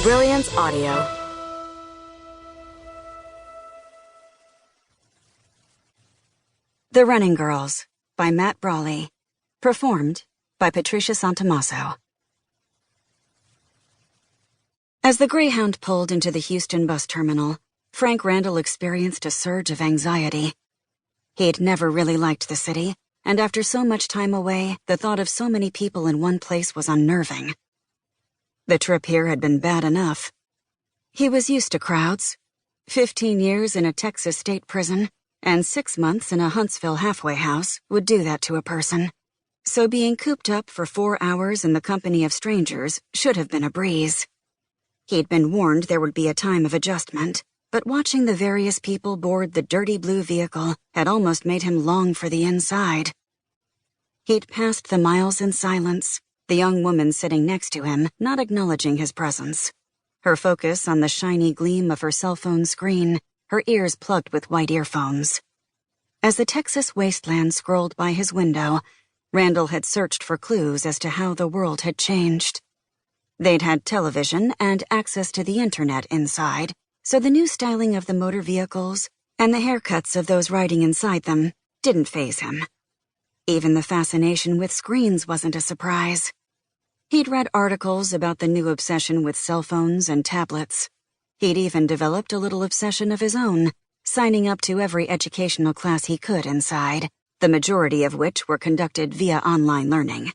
Brilliance Audio. The Running Girls by Matt Brolly. Performed by Patricia Santamasso. As the Greyhound pulled into the Houston bus terminal, Frank Randall experienced a surge of anxiety. He'd never really liked the city, and after so much time away, the thought of so many people in one place was unnerving. The trip here had been bad enough. He was used to crowds. 15 years in a Texas state prison and 6 months in a Huntsville halfway house would do that to a person. So being cooped up for 4 hours in the company of strangers should have been a breeze. He'd been warned there would be a time of adjustment, but watching the various people board the dirty blue vehicle had almost made him long for the inside. He'd passed the miles in silence, the young woman sitting next to him not acknowledging his presence. Her focus on the shiny gleam of her cell phone screen, her ears plugged with white earphones. As the Texas wasteland scrolled by his window, Randall had searched for clues as to how the world had changed. They'd had television and access to the internet inside, so the new styling of the motor vehicles and the haircuts of those riding inside them didn't faze him. Even the fascination with screens wasn't a surprise. He'd read articles about the new obsession with cell phones and tablets. He'd even developed a little obsession of his own, signing up to every educational class he could inside, the majority of which were conducted via online learning.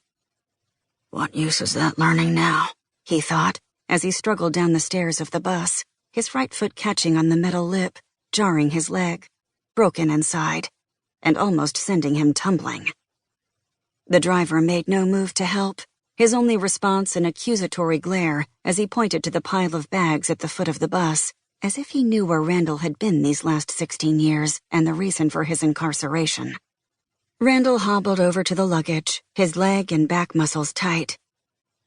What use is that learning now? He thought, as he struggled down the stairs of the bus, his right foot catching on the metal lip, jarring his leg, broken inside, and almost sending him tumbling. The driver made no move to help, his only response an accusatory glare as he pointed to the pile of bags at the foot of the bus, as if he knew where Randall had been these last 16 years and the reason for his incarceration. Randall hobbled over to the luggage, his leg and back muscles tight.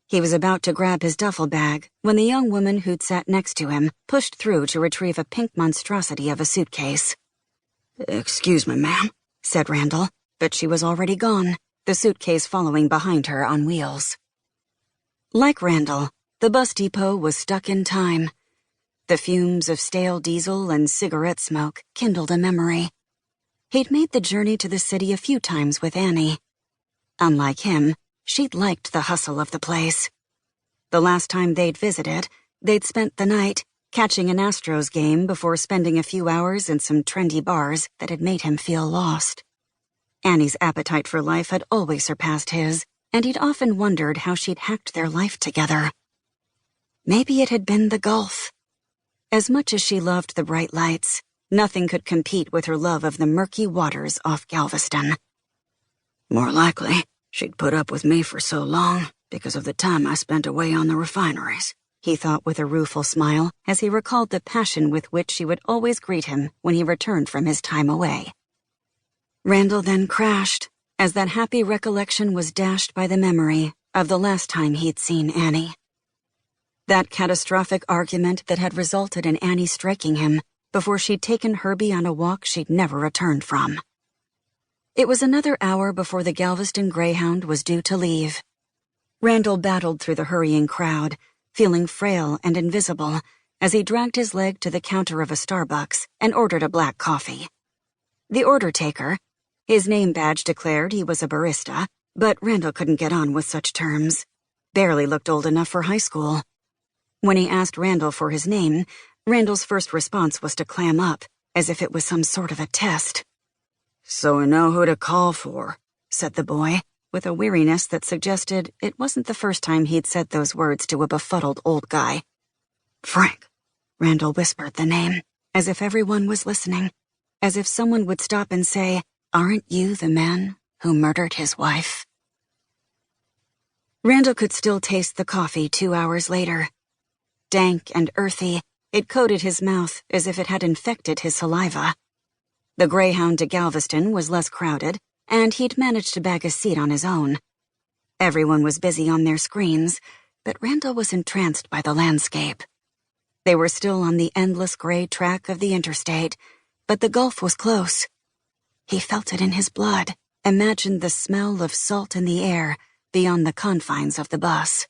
He was about to grab his duffel bag when the young woman who'd sat next to him pushed through to retrieve a pink monstrosity of a suitcase. "Excuse me, ma'am," said Randall, but she was already gone, the suitcase following behind her on wheels. Like Randall, the bus depot was stuck in time. The fumes of stale diesel and cigarette smoke kindled a memory. He'd made the journey to the city a few times with Annie. Unlike him, she'd liked the hustle of the place. The last time they'd visited, they'd spent the night catching an Astros game before spending a few hours in some trendy bars that had made him feel lost. Annie's appetite for life had always surpassed his, and he'd often wondered how she'd hacked their life together. Maybe it had been the Gulf. As much as she loved the bright lights, nothing could compete with her love of the murky waters off Galveston. More likely, she'd put up with me for so long because of the time I spent away on the refineries, he thought with a rueful smile as he recalled the passion with which she would always greet him when he returned from his time away. Randall then crashed, as that happy recollection was dashed by the memory of the last time he'd seen Annie. That catastrophic argument that had resulted in Annie striking him before she'd taken Herbie on a walk she'd never returned from. It was another hour before the Galveston Greyhound was due to leave. Randall battled through the hurrying crowd, feeling frail and invisible, as he dragged his leg to the counter of a Starbucks and ordered a black coffee. The order taker, his name badge declared he was a barista, but Randall couldn't get on with such terms. Barely looked old enough for high school. When he asked Randall for his name, Randall's first response was to clam up, as if it was some sort of a test. "So we know who to call for," said the boy, with a weariness that suggested it wasn't the first time he'd said those words to a befuddled old guy. "Frank," Randall whispered the name, as if everyone was listening, as if someone would stop and say, "Aren't you the man who murdered his wife?" Randall could still taste the coffee 2 hours later. Dank and earthy, it coated his mouth as if it had infected his saliva. The Greyhound to Galveston was less crowded, and he'd managed to bag a seat on his own. Everyone was busy on their screens, but Randall was entranced by the landscape. They were still on the endless gray track of the interstate, but the Gulf was close. He felt it in his blood, imagined the smell of salt in the air beyond the confines of the bus.